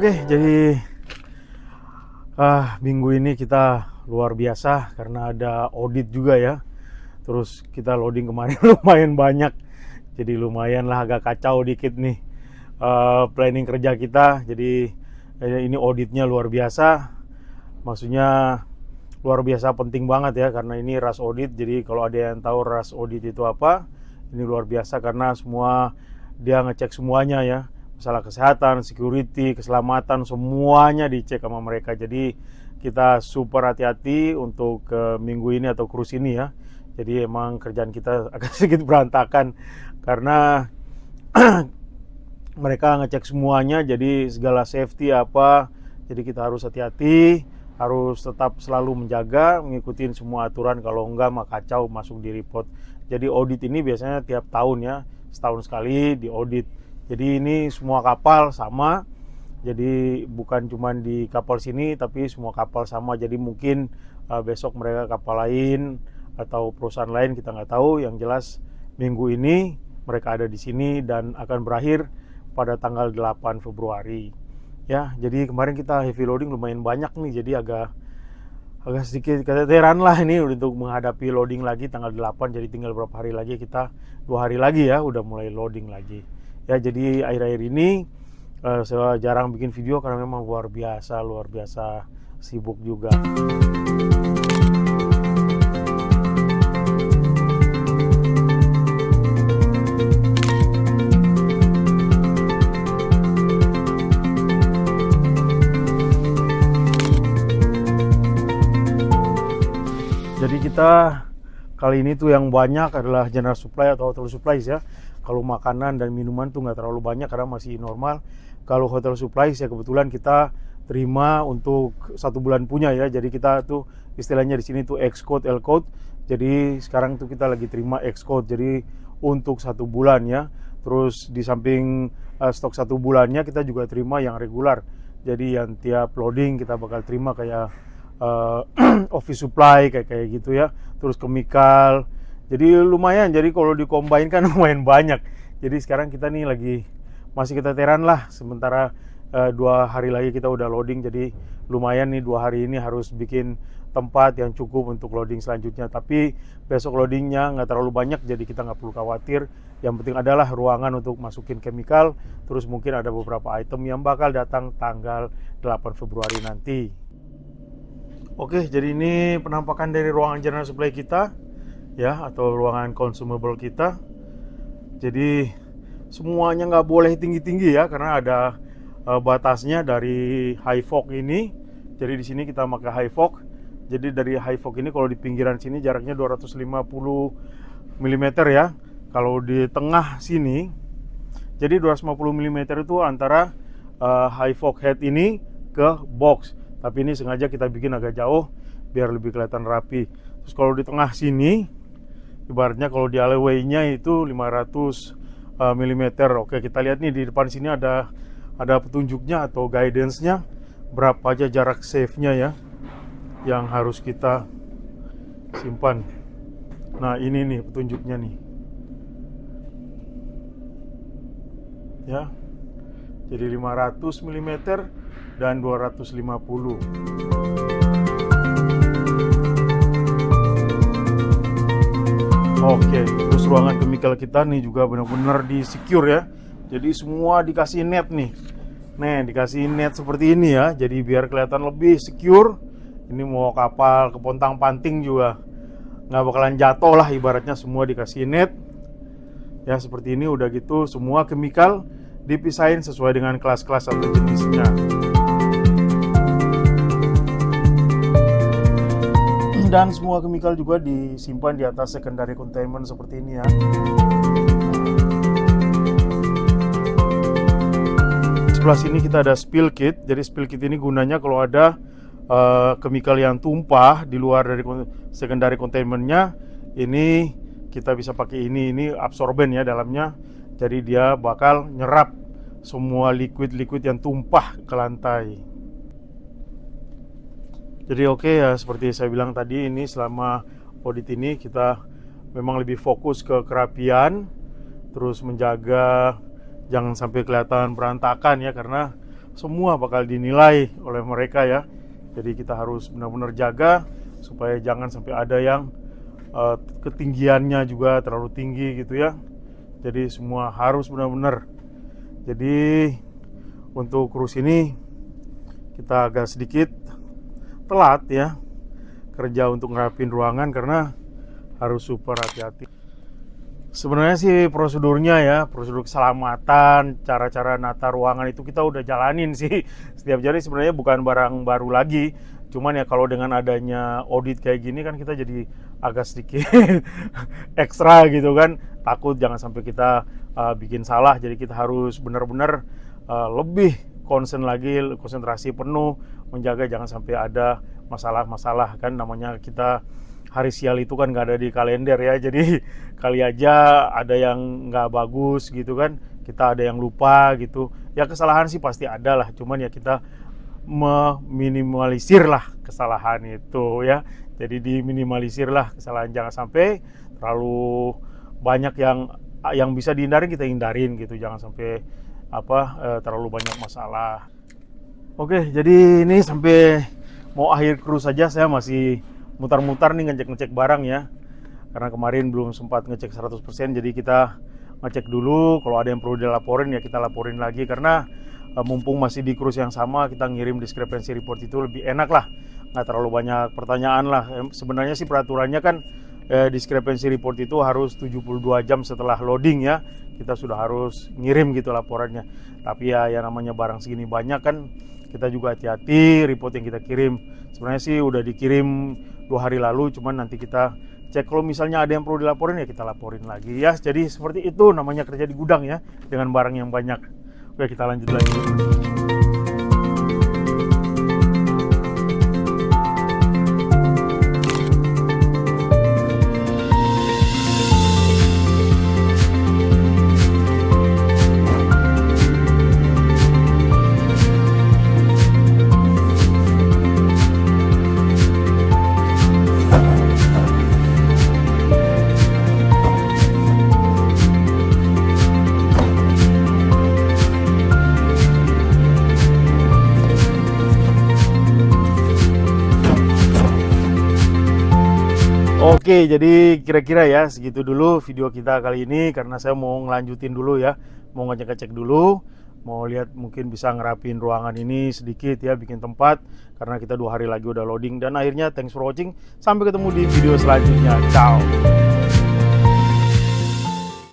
Oke, jadi minggu ini kita luar biasa karena ada audit juga ya. Terus kita loading kemarin lumayan banyak, jadi lumayan lah agak kacau dikit nih planning kerja kita. Jadi ini auditnya luar biasa, maksudnya luar biasa penting banget ya karena ini rush audit. Jadi kalau ada yang tahu rush audit itu apa, ini luar biasa karena semua dia ngecek semuanya ya, masalah kesehatan, security, keselamatan, semuanya dicek sama mereka. Jadi kita super hati-hati untuk minggu ini atau cruise ini ya. Jadi emang kerjaan kita agak sedikit berantakan karena mereka ngecek semuanya, jadi segala safety apa, jadi kita harus hati-hati, harus tetap selalu menjaga, mengikuti semua aturan. Kalau enggak mah kacau, masuk di report. Jadi audit ini biasanya tiap tahun ya, setahun sekali di audit. Jadi ini semua kapal sama, jadi bukan cuma di kapal sini tapi semua kapal sama. Jadi mungkin besok mereka kapal lain atau perusahaan lain, kita nggak tahu. Yang jelas minggu ini mereka ada di sini dan akan berakhir pada tanggal 8 Februari ya. Jadi kemarin kita heavy loading lumayan banyak nih, jadi agak sedikit keteteran lah ini untuk menghadapi loading lagi tanggal 8. Jadi tinggal berapa hari lagi, kita 2 hari lagi ya udah mulai loading lagi ya. Jadi akhir-akhir ini saya jarang bikin video karena memang luar biasa sibuk juga. Jadi kita kali ini tuh yang banyak adalah general supply atau hotel supplies ya. Kalau makanan dan minuman tuh nggak terlalu banyak karena masih normal. Kalau hotel supplies ya kebetulan kita terima untuk 1 bulan punya ya. Jadi kita tuh istilahnya di sini tuh X code, L code. Jadi sekarang tuh kita lagi terima X code. Jadi untuk 1 bulan ya. Terus di samping stok 1 bulannya kita juga terima yang regular. Jadi yang tiap loading kita bakal terima kayak office supply kayak gitu ya, terus chemical. Jadi lumayan, jadi kalau dikombain kan lumayan banyak. Jadi sekarang kita nih lagi masih keteteran lah, sementara 2 hari lagi kita udah loading. Jadi lumayan nih 2 hari ini harus bikin tempat yang cukup untuk loading selanjutnya. Tapi besok loadingnya nggak terlalu banyak, jadi kita nggak perlu khawatir. Yang penting adalah ruangan untuk masukin chemical. Terus mungkin ada beberapa item yang bakal datang tanggal 8 Februari nanti. Oke, jadi ini penampakan dari ruangan general supply kita ya, atau ruangan consumable kita. Jadi semuanya nggak boleh tinggi-tinggi ya, karena ada batasnya dari high fog ini. Jadi di sini kita pakai high fog. Jadi dari high fog ini kalau di pinggiran sini jaraknya 250 mm ya. Kalau di tengah sini, jadi 250 mm itu antara high fog head ini ke box. Tapi ini sengaja kita bikin agak jauh biar lebih kelihatan rapi. Terus kalau di tengah sini, ibaratnya kalau di alleyway-nya itu 500 mm. Oke, kita lihat nih di depan sini ada petunjuknya atau guidance-nya, berapa aja jarak safe-nya ya yang harus kita simpan. Nah, ini nih petunjuknya nih. Ya. Jadi 500 mm dan 250. Oke, terus ruangan chemical kita nih juga benar-benar di secure ya. Jadi semua dikasih net nih. Nih, dikasih net seperti ini ya. Jadi biar kelihatan lebih secure. Ini mau kapal kepontang-panting juga nggak bakalan jatuh lah, ibaratnya semua dikasih net. Ya seperti ini, udah gitu semua chemical dipisahin sesuai dengan kelas-kelas atau jenisnya. Dan semua chemical juga disimpan di atas secondary containment seperti ini ya. Sebelah sini kita ada spill kit. Jadi spill kit ini gunanya kalau ada chemical yang tumpah di luar dari secondary containmentnya, ini kita bisa pakai ini absorben ya dalamnya. Jadi dia bakal nyerap semua liquid yang tumpah ke lantai. Jadi oke ya, seperti saya bilang tadi, ini selama audit ini kita memang lebih fokus ke kerapian, terus menjaga jangan sampai kelihatan berantakan ya, karena semua bakal dinilai oleh mereka ya. Jadi kita harus benar-benar jaga supaya jangan sampai ada yang ketinggiannya juga terlalu tinggi gitu ya. Jadi semua harus benar-benar. Jadi untuk cruise ini kita agak sedikit telat ya kerja untuk ngerapin ruangan karena harus super hati-hati. Sebenarnya sih prosedurnya ya, prosedur keselamatan, cara-cara nata ruangan itu kita udah jalanin sih setiap hari. Sebenarnya bukan barang baru lagi, cuman ya kalau dengan adanya audit kayak gini kan kita jadi agak sedikit ekstra gitu kan, takut jangan sampai kita bikin salah. Jadi kita harus benar-benar lebih konsentrasi penuh menjaga jangan sampai ada masalah-masalah. Kan namanya kita hari sial itu kan nggak ada di kalender ya, jadi kali aja ada yang nggak bagus gitu kan, kita ada yang lupa gitu ya. Kesalahan sih pasti ada lah, cuman ya kita meminimalisir lah kesalahan itu ya. Jadi diminimalisir lah kesalahan, jangan sampai terlalu banyak yang bisa dihindarin kita hindarin gitu, jangan sampai terlalu banyak masalah. Oke, jadi ini sampai mau akhir cruise saja saya masih mutar-mutar nih ngecek barang ya, karena kemarin belum sempat ngecek 100%. jadi kita ngecek dulu, kalau ada yang perlu dilaporin ya kita laporin lagi, karena mumpung masih di cruise yang sama, kita ngirim discrepancy report itu lebih enak lah, nggak terlalu banyak pertanyaan lah. Sebenarnya sih peraturannya kan discrepancy report itu harus 72 jam setelah loading ya, kita sudah harus ngirim gitu laporannya. Tapi ya namanya barang segini banyak kan, kita juga hati-hati report yang kita kirim. Sebenarnya sih udah dikirim 2 hari lalu, cuman nanti kita cek kalau misalnya ada yang perlu dilaporin ya kita laporin lagi ya. Jadi seperti itu namanya kerja di gudang ya, dengan barang yang banyak. Oke, kita lanjut lagi. Oke, jadi kira-kira ya segitu dulu video kita kali ini, karena saya mau ngelanjutin dulu ya, mau ngecek-ngecek dulu, mau lihat mungkin bisa ngerapin ruangan ini sedikit ya, bikin tempat, karena kita 2 hari lagi udah loading. Dan akhirnya thanks for watching, sampai ketemu di video selanjutnya, ciao.